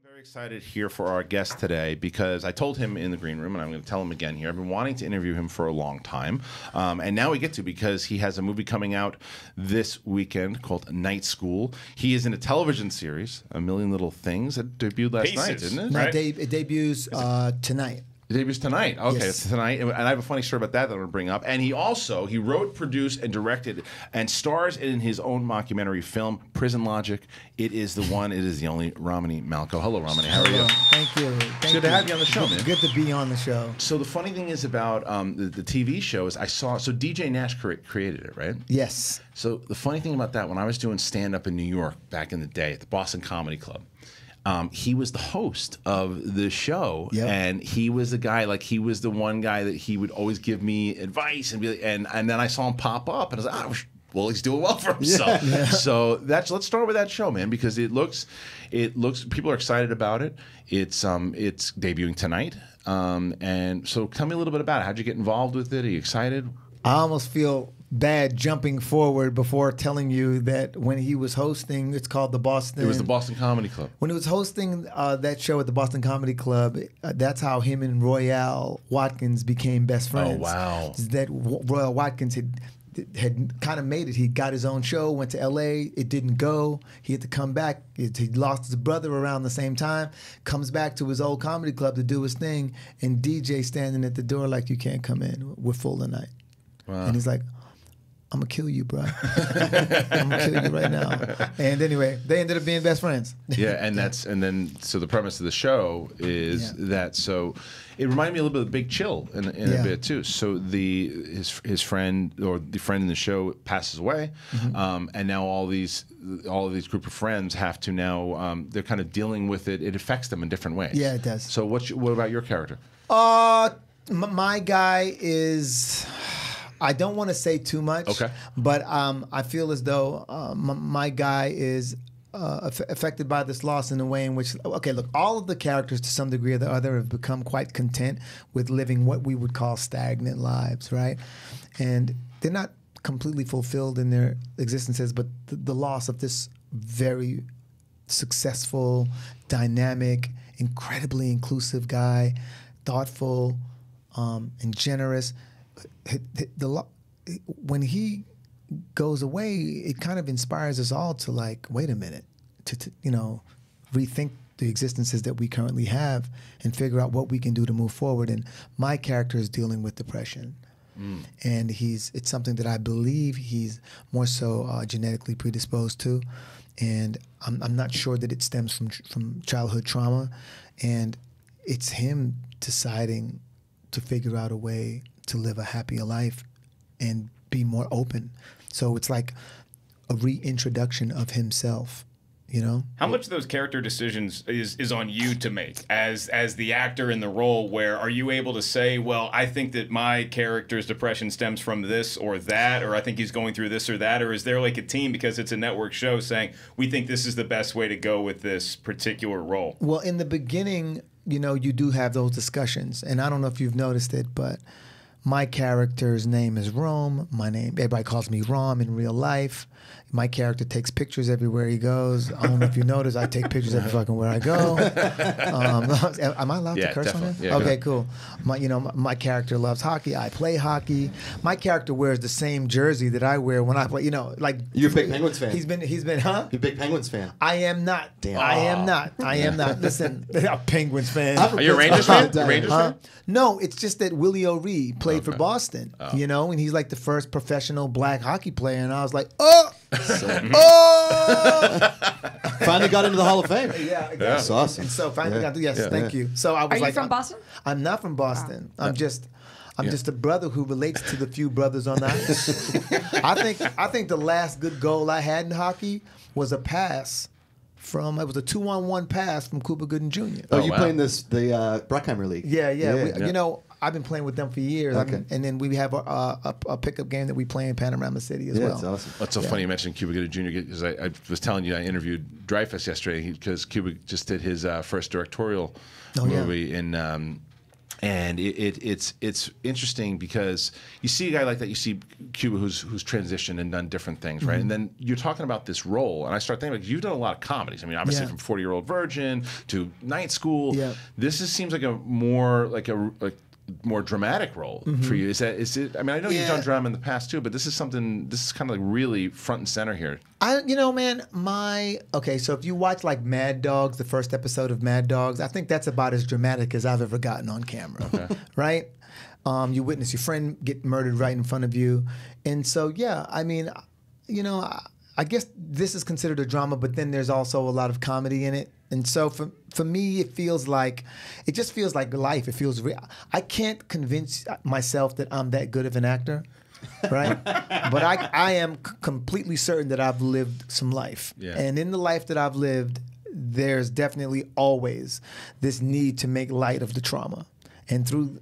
Very excited here for our guest today because I told him in the green room, and I'm going to tell him again here, I've been wanting to interview him for a long time, and now we get to because he has a movie coming out this weekend called Night School. He is in a television series, A Million Little Things, that debuted last night, didn't it? No, Right? it debuts tonight. It debuts tonight. Okay, Yes. It's tonight. And I have a funny story about that I'm going to bring up. And he wrote, produced, and directed, and stars in his own mockumentary film, Prison Logic. It is the one, it is the only Romany Malco. Hello, Romany. How are you? Thank you. It's good to have you on the show, man. Good to be on the show. So the funny thing is about the TV show is so DJ Nash created it, right? Yes. So the funny thing about that, when I was doing stand-up in New York back in the day at the Boston Comedy Club, he was the host of the show, and he was the guy, like he was the one guy that he would always give me advice and be, and then I saw him pop up, and I was like, oh, well, he's doing well for himself. Yeah. So let's start with that show, man, because it looks people are excited about it. It's debuting tonight, and so tell me a little bit about it. How'd you get involved with it? Are you excited? I almost feel bad jumping forward before telling you that when he was hosting, it's called the Boston. It was the Boston Comedy Club. When he was hosting that show at the Boston Comedy Club, that's how him and Royale Watkins became best friends. Oh, wow. That Royale Watkins had kind of made it. He got his own show, went to L.A., it didn't go. He had to come back. He lost his brother around the same time, comes back to his old comedy club to do his thing, and DJ standing at the door like, you can't come in. We're full tonight. Wow. And he's like, I'm going to kill you, bro. I'm going to kill you right now. And anyway, they ended up being best friends. Yeah, and so the premise of the show is that, so it reminded me a little bit of Big Chill in a bit too. So his friend, or the friend in the show, passes away, and now all of these group of friends have to now, they're kind of dealing with it. It affects them in different ways. Yeah, it does. So what about your character? My guy is... I don't want to say too much, but I feel as though my guy is affected by this loss in a way in which, look, all of the characters to some degree or the other have become quite content with living what we would call stagnant lives, right? And they're not completely fulfilled in their existences, but the loss of this very successful, dynamic, incredibly inclusive guy, thoughtful, and generous. When he goes away, it kind of inspires us all to, like, wait a minute, to rethink the existences that we currently have and figure out what we can do to move forward. And my character is dealing with depression. And it's something that I believe he's more so genetically predisposed to. And I'm not sure that it stems from childhood trauma. And it's him deciding to figure out a way to live a happier life and be more open. So it's like a reintroduction of himself, you know? How much of those character decisions is on you to make as the actor in the role? Where are you able to say, well, I think that my character's depression stems from this or that, or I think he's going through this or that, or is there like a team, because it's a network show, saying, we think this is the best way to go with this particular role? Well, in the beginning, you do have those discussions, and I don't know if you've noticed it, but my character's name is Rome. Everybody calls me Rom in real life. My character takes pictures everywhere he goes. I don't know if you notice, I take pictures every fucking where I go. Am I allowed to curse on this? Yeah, okay, cool. My character loves hockey. I play hockey. My character wears the same jersey that I wear when I play. Like, you're a big Penguins fan. He's been, huh? You're a big Penguins fan. I am not. Damn. I am not. Listen, a Penguins fan. Are you a Rangers fan? Fan? No, it's just that Willie O'Ree played for Boston, and he's like the first professional black hockey player, and I was like, finally got into the Hall of Fame. Yeah, exactly. That's awesome. And so finally got to, thank you. So I was Are you from Boston? I'm not from Boston. I'm just a brother who relates to the few brothers on the ice. I think the last good goal I had in hockey was a pass. It was a 2-on-1 pass from Cooper Gooden Jr. Oh, you playing the Bruckheimer League? Yeah. I've been playing with them for years. Okay. And then we have a pickup game that we play in Panorama City as well. That's awesome. That's so funny you mentioned Cuba Gooding Jr. because I was telling you I interviewed Dreyfuss yesterday because Cuba just did his first directorial movie in And it's interesting because you see a guy like that, you see Cuba who's transitioned and done different things, right? And then you're talking about this role, and I start thinking, like, you've done a lot of comedies. I mean, obviously from 40-Year-Old Virgin to Night School. Yeah. This seems like a more more dramatic role for you. Is it? I mean, I know you've done drama in the past too, but this is something. This is kind of like really front and center here. Man, so if you watch like Mad Dogs, the first episode of Mad Dogs, I think that's about as dramatic as I've ever gotten on camera. Okay. Right? You witness your friend get murdered right in front of you, and so I mean, I guess this is considered a drama, but then there's also a lot of comedy in it. And so for me, it just feels like life. It feels real. I can't convince myself that I'm that good of an actor, right? But I am completely certain that I've lived some life. Yeah. And in the life that I've lived, there's definitely always this need to make light of the trauma. And through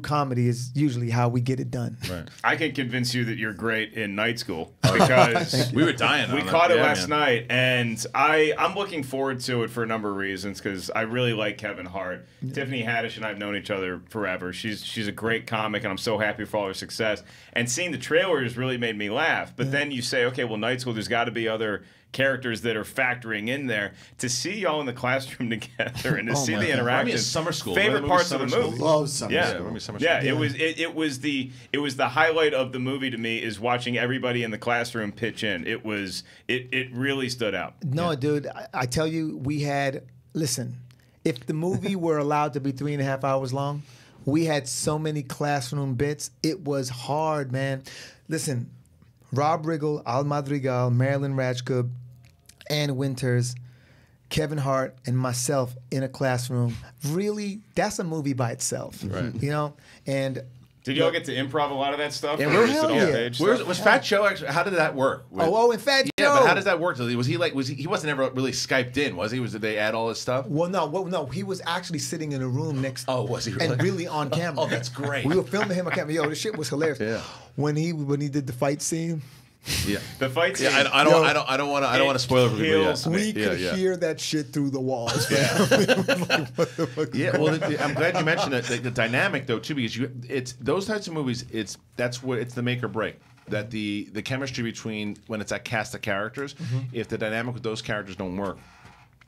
comedy is usually how we get it done. Right. I can convince you that you're great in Night School because we were dying. We caught it last night, and I'm looking forward to it for a number of reasons because I really like Kevin Hart. Yeah. Tiffany Haddish and I've known each other forever. She's a great comic, and I'm so happy for all her success. And seeing the trailers really made me laugh. But then you say, okay, well, Night School, there's got to be other characters that are factoring in there. To see y'all in the classroom together and to see the interaction. Summer School. Favorite parts of the movie. Love Summer School. It was the highlight of the movie to me is watching everybody in the classroom pitch in. It really stood out. No, dude, I tell you, listen, if the movie were allowed to be 3.5 hours long, we had so many classroom bits. It was hard, man. Listen, Rob Riggle, Al Madrigal, Marilyn Rajkub, Ann Winters, Kevin Hart, and myself in a classroom. Really, that's a movie by itself. Right. And did y'all get to improv a lot of that stuff? Yeah, was Fat Joe actually? How did that work? In Fat Joe. Yeah, but how does that work? Was he wasn't ever really Skyped in, was he? Did they add all his stuff? Well, no. He was actually sitting in a room next. Oh, was he really? And really on camera. Oh, that's great. We were filming him on camera. Yo, this shit was hilarious. Yeah. When he did the fight scene. Yeah, the fight scene. Yeah, I don't want to spoil it for people. We could hear that shit through the walls. Yeah. Well, I'm glad you mentioned it. The dynamic though too, because it's those types of movies. It's the make or break. That the chemistry between when it's that cast of characters, if the dynamic with those characters don't work,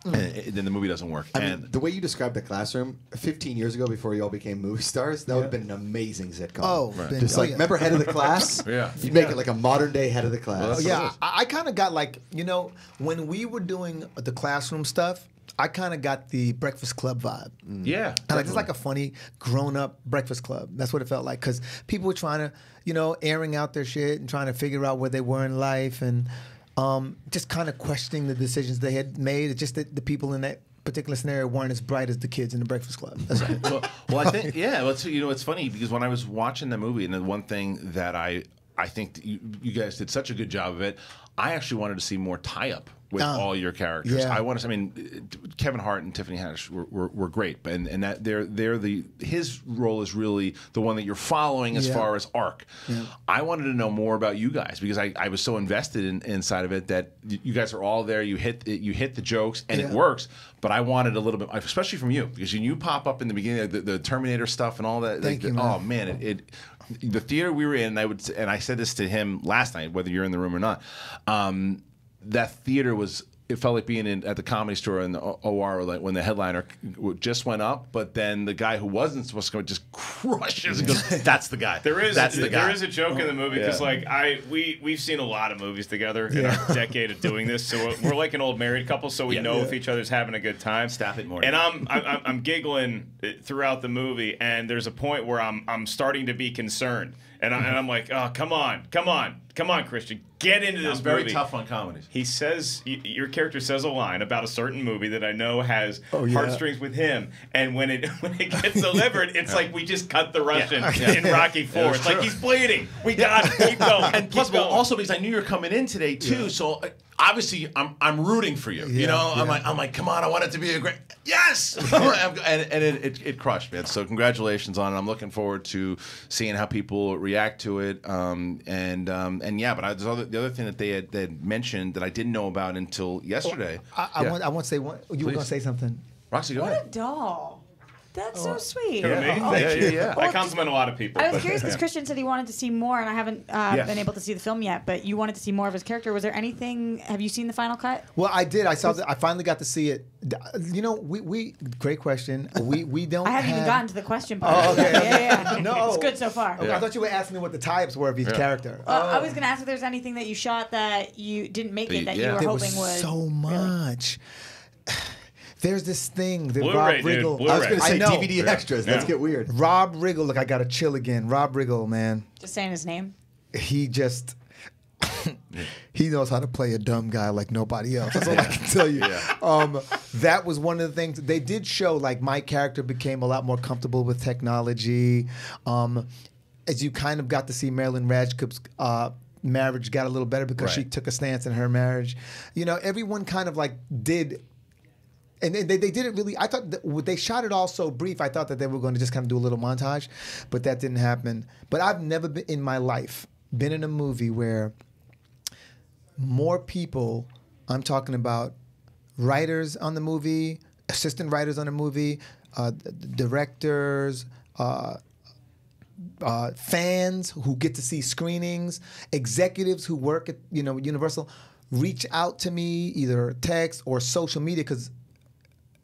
then the movie doesn't work. I mean, the way you described the classroom 15 years ago before you all became movie stars, that would have been an amazing sitcom. Oh, right. Remember Head of the Class? You'd make it like a modern day Head of the Class. Well, I kind of got like, when we were doing the classroom stuff, I kind of got the Breakfast Club vibe. Yeah. It's like a funny, grown-up Breakfast Club. That's what it felt like. Because people were trying to, airing out their shit and trying to figure out where they were in life and just kind of questioning the decisions they had made. It's just that the people in that particular scenario weren't as bright as the kids in the Breakfast Club. That's right. well, I think, it's funny because when I was watching the movie, and the one thing that I think that you guys did such a good job of it, I actually wanted to see more tie-up with all your characters. Yeah. Kevin Hart and Tiffany Haddish were great, and that his role is really the one that you're following as far as arc. Yeah. I wanted to know more about you guys because I was so invested inside of it that you guys are all there. You hit the jokes and it works, but I wanted a little bit, especially from you, because you pop up in the beginning of the Terminator stuff and all that. Thank you, man. Oh man, the theater we were in, and I said this to him last night, whether you're in the room or not. That theater it felt like being at the Comedy Store in the OR, like when the headliner just went up, but then the guy who wasn't supposed to go just crushes and goes, "That's the guy." There is a joke in the movie because we've seen a lot of movies together in our decade of doing this, so we're like an old married couple, so we know if each other's having a good time. Stop it, Morty. And I'm giggling throughout the movie, and there's a point where I'm starting to be concerned, and I'm like, "Oh, come on, Christian, get into this movie." Very tough on comedies. He says, your character says a line about a certain movie that I know has heartstrings with him, and when it gets delivered, it's like we just cut the Russian in Rocky IV. It's like he's bleeding. We got to keep going. And plus, also because I knew you were coming in today too, so obviously I'm rooting for you. I'm like, come on, I want it to be a great yes, and it crushed, man. So congratulations on it. I'm looking forward to seeing how people react to it. But the other thing that they had mentioned that I didn't know about until yesterday. I want to say one. You were going to say something. Roxy, go ahead. What a doll. That's so sweet. To me? Thank you. Yeah. I compliment a lot of people. I was but- curious because Christian said he wanted to see more, and I haven't been able to see the film yet. But you wanted to see more of his character. Was there anything? Have you seen the final cut? Well, I did. I saw. I finally got to see it. You know, we great question. We don't. I haven't even have- gotten to the question part. Oh, okay. Yeah. No. It's good so far. Okay, I thought you were asking me what the types were of each character. I was going to ask if there's anything that you shot that you didn't make it that you were There hoping was would. so much. There's this thing that Blu-ray, Rob Riggle. dude. I was going to I say know. DVD extras. Let's get weird. Rob Riggle. Look, I got to chill again. Rob Riggle, man. Just saying his name. He just. He knows how to play a dumb guy like nobody else. That's all I can tell you. That was one of the things they did show. Like my character became a lot more comfortable with technology. As you kind of got to see Marilyn Radcliffe's marriage got a little better because she took a stance in her marriage. You know, everyone kind of like did. And they didn't really. I thought that they shot it all so brief. I thought that they were going to just kind of do a little montage, but that didn't happen. But I've never been in my life been in a movie where more people. I'm talking about writers on the movie, assistant writers on the movie, directors, fans who get to see screenings, executives who work at Universal, reach out to me either text or social media because.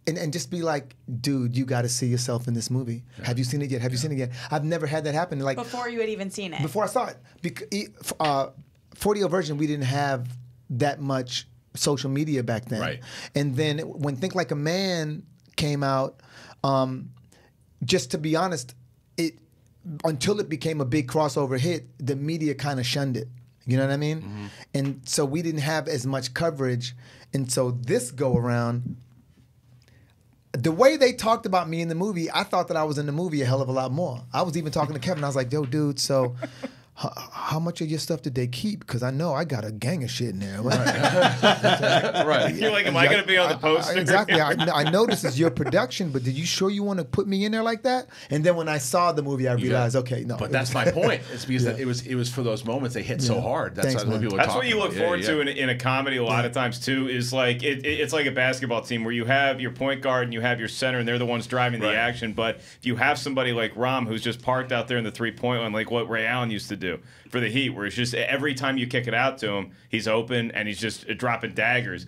And just be like, dude, you got to see yourself in this movie. Yeah. Have you seen it yet? Have you seen it yet? I've never had that happen. Like before you had even seen it. Before I saw it, 40-year version, we didn't have that much social media back then. Right. And then when Think Like a Man came out, just to be honest, until it became a big crossover hit, the media kind of shunned it. You know what I mean? Mm-hmm. And so we didn't have as much coverage. And so this go around. The way they talked about me in the movie, I thought that I was in the movie a hell of a lot more. I was even talking to Kevin. I was like, yo, dude, so how much of your stuff did they keep? Because I know I got a gang of shit in there. Right. You're like, am I going to be on the poster? Exactly. I know this is your production, but did you sure you want to put me in there like that? And then when I saw the movie, I realized, okay, no. But that's my point. It's because that it was for those moments they hit so hard. That's what people are That's talking what you look about. forward to in a comedy a lot of times too. Is like it's like a basketball team where you have your point guard and you have your center, and they're the ones driving the action. But if you have somebody like Rom who's just parked out there in the 3-point line, like what Ray Allen used to do for the Heat, where it's just every time you kick it out to him, he's open and he's just dropping daggers.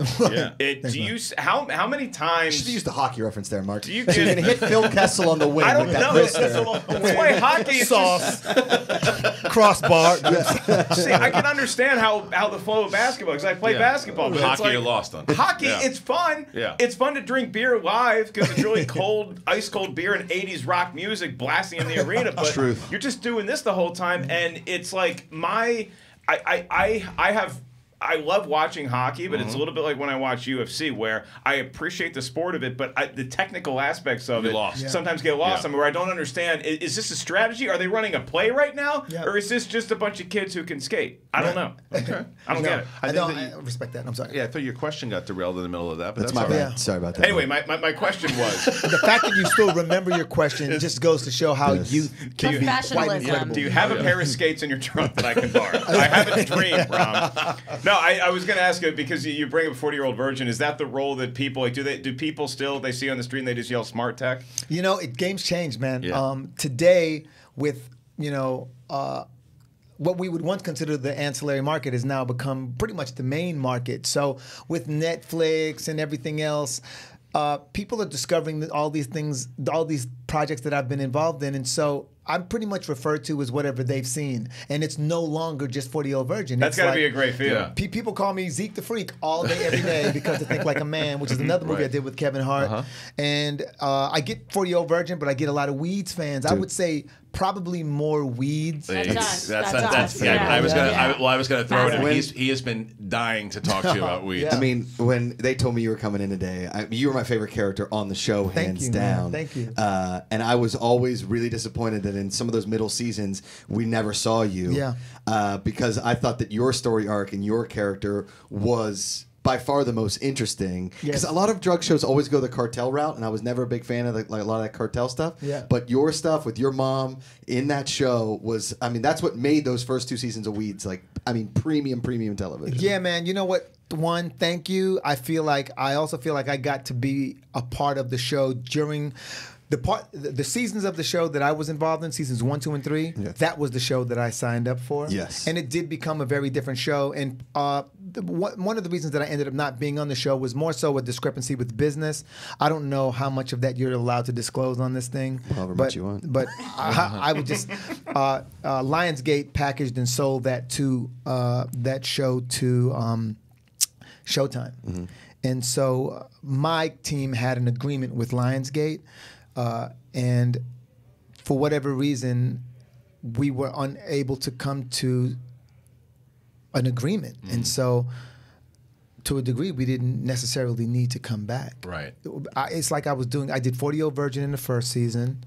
How many times? You should use the hockey reference there, Mark. Do you so you're gonna hit Phil Kessel on the wing. I don't with that know. wrist there. That's why hockey is sauce, crossbar. See, I can understand how the flow of basketball because I play basketball. But hockey, it's like, you're lost on. Hockey, it's fun. Yeah. It's fun to drink beer live because it's really cold, ice cold beer and 80s rock music blasting in the arena. But you're just doing this the whole time, and it's like I love watching hockey, but it's a little bit like when I watch UFC, where I appreciate the sport of it, but the technical aspects of it sometimes get lost. I mean, where I don't understand, is this a strategy? Are they running a play right now? Or is this just a bunch of kids who can skate? I don't know. Okay. I don't get it. I respect that. I'm sorry. Yeah, I thought your question got derailed in the middle of that, but that's my bad. Sorry about that. Anyway, my question was... The fact that you still remember your question just goes to show how youth can be quite incredible. Do you have a pair of skates in your trunk that I can borrow? I have a dream, Rom. No, I was going to ask it because you bring up a 40-year-old virgin. Is that the role that people like? Do people still they see on the street and they just yell smart tech? You know, games changed, man. Yeah. Today, with what we would once consider the ancillary market has now become pretty much the main market. So with Netflix and everything else, people are discovering all these things, all these projects that I've been involved in, and so I'm pretty much referred to as whatever they've seen, and it's no longer just 40-year-old virgin. That's got to be a great feeling. Yeah. People call me Zeke the Freak all day, every day because they Think Like a Man, which is another movie I did with Kevin Hart. And I get 40-year-old virgin, but I get a lot of Weeds fans. Dude. I would say probably more Weeds. That's I was gonna throw it in. He has been dying to talk to you about Weeds. I mean, when they told me you were coming in today, you were my favorite character on the show, hands down. Man. Thank you. And I was always really disappointed that in some of those middle seasons we never saw you. Yeah. Because I thought that your story arc and your character was by far the most interesting. Because a lot of drug shows always go the cartel route, and I was never a big fan of a lot of that cartel stuff. Yeah. But your stuff with your mom in that show was, I mean, that's what made those first 2 seasons of Weeds, premium television. Yeah, man. You know what? One, thank you. I also feel like I got to be a part of the show during the seasons of the show that I was involved in, seasons 1, 2, and 3, that was the show that I signed up for. Yes. And it did become a very different show. And one of the reasons that I ended up not being on the show was more so a discrepancy with business. I don't know how much of that you're allowed to disclose on this thing. However much you want. But I would just Lionsgate packaged and sold that to that show to Showtime. Mm-hmm. And so my team had an agreement with Lionsgate, and for whatever reason, we were unable to come to an agreement. Mm-hmm. And so, to a degree, we didn't necessarily need to come back. Right. It's like I did 40-Year-Old Virgin in the first season.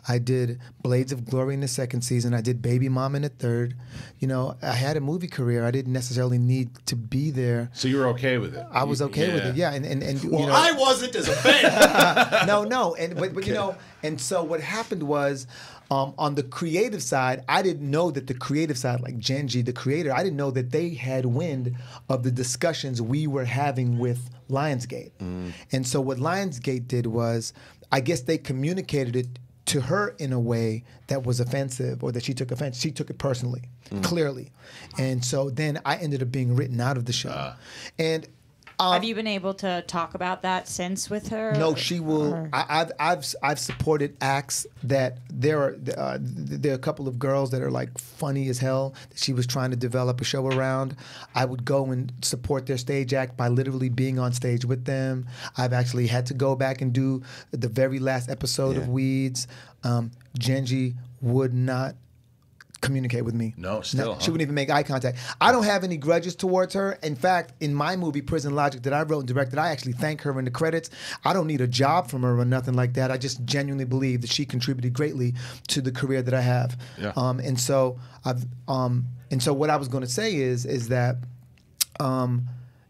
I did Blades of Glory in the second season. I did Baby Mom in the third. You know, I had a movie career. I didn't necessarily need to be there. So you were okay with it? I was okay with it, yeah. And well, you know, I wasn't as a fan. No. But you know, and so what happened was, on the creative side, I didn't know that the creative side, like Genji, the creator, I didn't know that they had wind of the discussions we were having with Lionsgate. Mm. And so what Lionsgate did was, I guess they communicated it to her in a way that was offensive, or that she took offense. She took it personally, clearly. And so then I ended up being written out of the show. And have you been able to talk about that since with her? No, she will. I've supported acts that there are a couple of girls that are like funny as hell that she was trying to develop a show around. I would go and support their stage act by literally being on stage with them. I've actually had to go back and do the very last episode of Weeds. Genji would not communicate with me. No, still. She wouldn't even make eye contact. I don't have any grudges towards her. In fact, in my movie, Prison Logic, that I wrote and directed, I actually thank her in the credits. I don't need a job from her or nothing like that. I just genuinely believe that she contributed greatly to the career that I have. Yeah. And so what I was going to say is that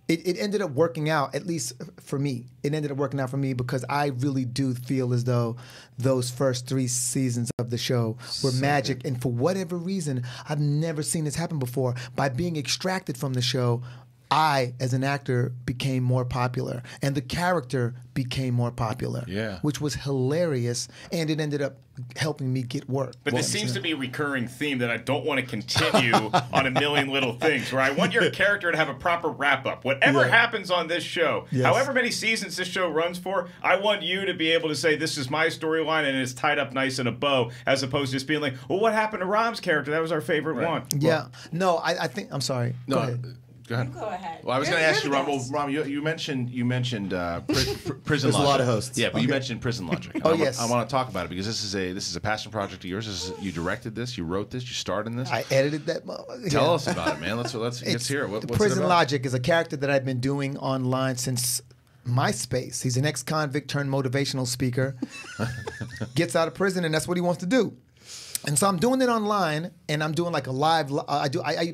it ended up working out, at least for me. It ended up working out for me because I really do feel as though those first 3 seasons of the show were magic. And for whatever reason, I've never seen this happen before. By being extracted from the show, I, as an actor, became more popular. And the character became more popular. Yeah. Which was hilarious. And it ended up helping me get work. But this seems to be a recurring theme that I don't want to continue on A Million Little Things, where I want your character to have a proper wrap-up. Whatever happens on this show, however many seasons this show runs for, I want you to be able to say, this is my storyline and it's tied up nice in a bow, as opposed to just being like, well, what happened to Rob's character? That was our favorite one. Yeah. No, I think, I'm sorry. No, go ahead. Go ahead. Go ahead. Well, I was going to ask you, Ron. Well, Ron, you mentioned Prison Logic. There's a lot of hosts. Yeah, but you mentioned Prison Logic. Yes. I want to talk about it because this is a passion project of yours. You directed this, you wrote this, you starred in this. I edited that. Tell us about it, man. Let's hear it. What's Prison it about? Logic is a character that I've been doing online since MySpace. He's an ex-convict turned motivational speaker. Gets out of prison, and that's what he wants to do. And so I'm doing it online, and I'm doing like a live.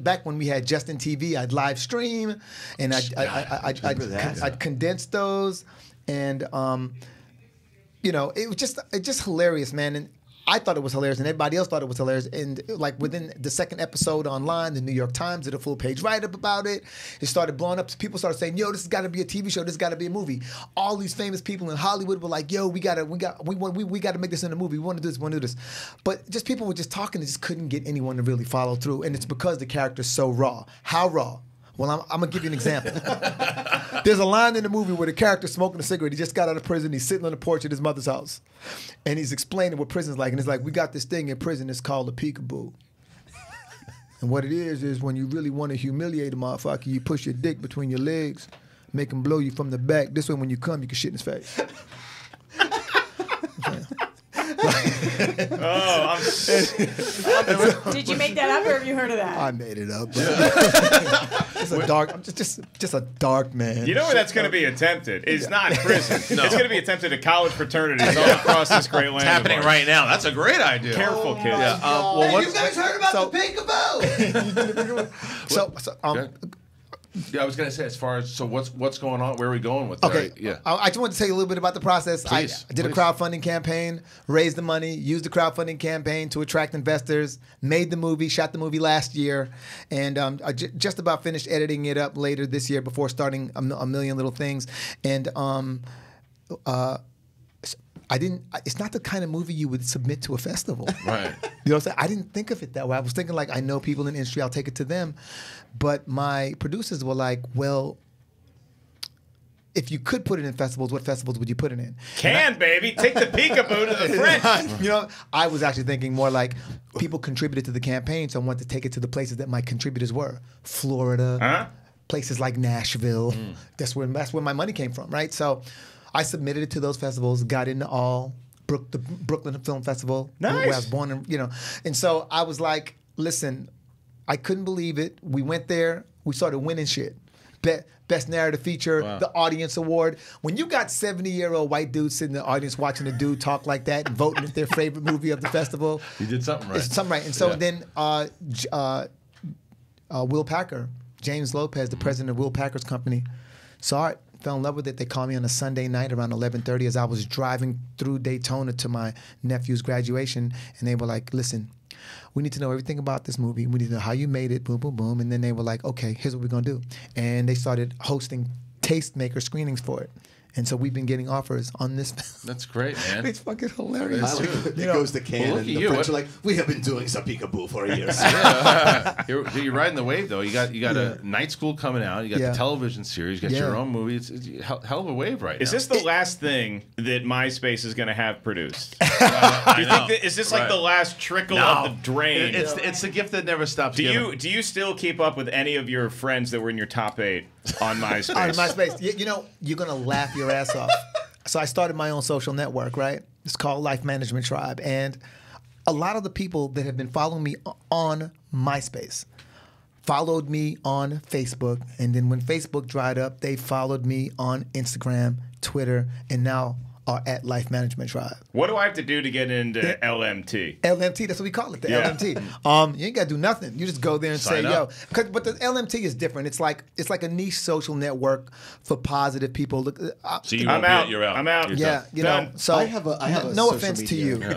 Back when we had Justin TV, I'd live stream, and I'd condense those, and it was just hilarious, man. And I thought it was hilarious, and everybody else thought it was hilarious. And like within the second episode online, the New York Times did a full page write-up about it. It started blowing up. People started saying, "Yo, this has got to be a TV show. This has got to be a movie." All these famous people in Hollywood were like, "Yo, we got to make this in a movie. We want to do this. We want to do this." But just people were just talking and just couldn't get anyone to really follow through. And it's because the character's so raw. How raw? Well, I'm going to give you an example. There's a line in the movie where the character's smoking a cigarette. He just got out of prison. He's sitting on the porch at his mother's house. And he's explaining what prison's like. And it's like, we got this thing in prison. It's called a peekaboo. And what it is when you really want to humiliate a motherfucker, you push your dick between your legs, make him blow you from the back. This way, when you come, you can shit in his face. Did you make that up, or have you heard of that? I made it up. I'm just a dark man. You know where that's going to be attempted? It's not prison. No. It's going to be attempted at college fraternities all across this great land. It's happening right now. That's a great idea. Careful, kids. Yeah. Hey, you guys heard about the peekaboo? Yeah, I was going to say, as far as, so what's going on? Where are we going with that? Okay, I just want to tell you a little bit about the process. Please, I did a crowdfunding campaign, raised the money, used the crowdfunding campaign to attract investors, made the movie, shot the movie last year, and I just about finished editing it up later this year before starting A Million Little Things. And It's not the kind of movie you would submit to a festival. Right. You know what I'm saying? I didn't think of it that way. I was thinking like, I know people in the industry, I'll take it to them. But my producers were like, well, if you could put it in festivals, what festivals would you put it in? Baby. Take the peekaboo to the French. You know, I was actually thinking more like people contributed to the campaign, so I wanted to take it to the places that my contributors were. Florida, places like Nashville. That's where my money came from, right? So I submitted it to those festivals, got into all the Brooklyn Film Festival, where I was born, and so I was like, listen, I couldn't believe it. We went there, we started winning shit. Best narrative feature, the audience award. When you got 70-year-old white dudes sitting in the audience watching a dude talk like that and voting it's their favorite movie of the festival, you did something right. It's something right. And so then Will Packer, James Lopez, the president of Will Packer's company, saw it, fell in love with it. They called me on a Sunday night around 11:30 as I was driving through Daytona to my nephew's graduation, and they were like, listen, we need to know everything about this movie. We need to know how you made it, boom, boom, boom. And then they were like, okay, here's what we're going to do. And they started hosting tastemaker screenings for it. And so we've been getting offers on this. That's great, man. It's fucking hilarious. It goes to Cannes, and the French are like, we have been doing some peekaboo for years. You're riding the wave, though. You got a night school coming out. You got the television series. You got your own movie. It's a hell of a wave right now. Is this the last thing that MySpace is going to have produced? Do you think that, is this like the last trickle of the drain? It's the gift that never stops giving. Do you still keep up with any of your friends that were in your top 8 on MySpace? On MySpace. You know, you're going to laugh your ass off. So I started my own social network, right? It's called Life Management Tribe. And a lot of the people that have been following me on MySpace followed me on Facebook. And then when Facebook dried up, they followed me on Instagram, Twitter, and now are at Life Management Tribe. What do I have to do to get into LMT? LMT, that's what we call it, the LMT. You ain't got to do nothing. You just go there and Sign say, up. But the LMT is different. It's like a niche social network for positive people. Look, so I'm out. You're out. I'm out. You're yeah, you know. So I have a no social offense media. to you.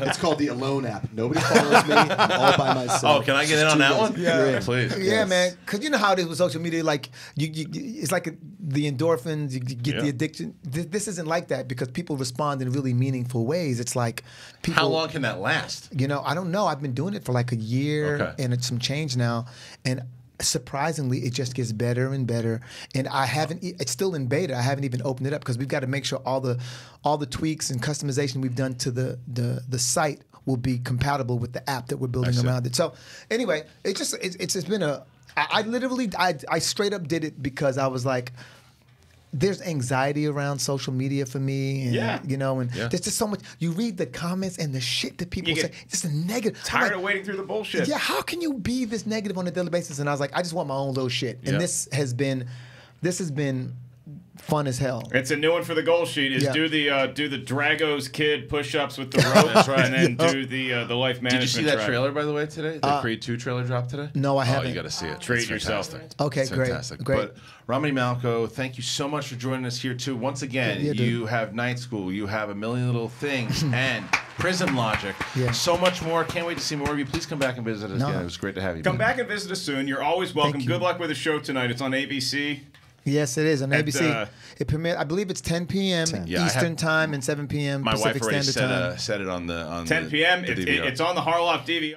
It's called the Alone app. Nobody follows me. I'm all by myself. Oh, can I get in on that one? Yeah, please. Yeah, man. Because you know how it is with social media. Like it's like the endorphins. You get the addiction. This isn't like that because people respond in really meaningful ways. It's like people. How long can that last? You know, I don't know. I've been doing it for like a year and it's some change now, and surprisingly, it just gets better and better. And I haven't. It's still in beta. I haven't even opened it up because we've got to make sure all the tweaks and customization we've done to the site will be compatible with the app that we're building around it. So anyway, it's been a. I literally straight up did it because I was like, there's anxiety around social media for me, and, you know, and there's just so much. You read the comments and the shit that people say. It's a negative. Tired of wading through the bullshit. Yeah, how can you be this negative on a daily basis? And I was like, I just want my own little shit. And this has been fun as hell. It's a new one for the goal sheet. Is do the Dragos kid push-ups with the rope, that's right, and then do the life management. Did you see that trailer, by the way, today? The Creed 2 trailer dropped today? No, I haven't. Oh, you got to see it. Treat yourself. Okay, it's great. Fantastic. Great. But Romany Malco, thank you so much for joining us here too. Once again, you have Night School, you have A Million Little Things, and Prison Logic. So much more. Can't wait to see more of you. Please come back and visit us again. It was great to have you. Come back and visit us soon. You're always welcome. Good luck with the show tonight. It's on ABC. Yes, it is on ABC. It premiered. I believe it's 10 p.m. Eastern time and 7 p.m. My Pacific wife already Standard Time. said it on 10 p.m. It's on the Harloff DVR.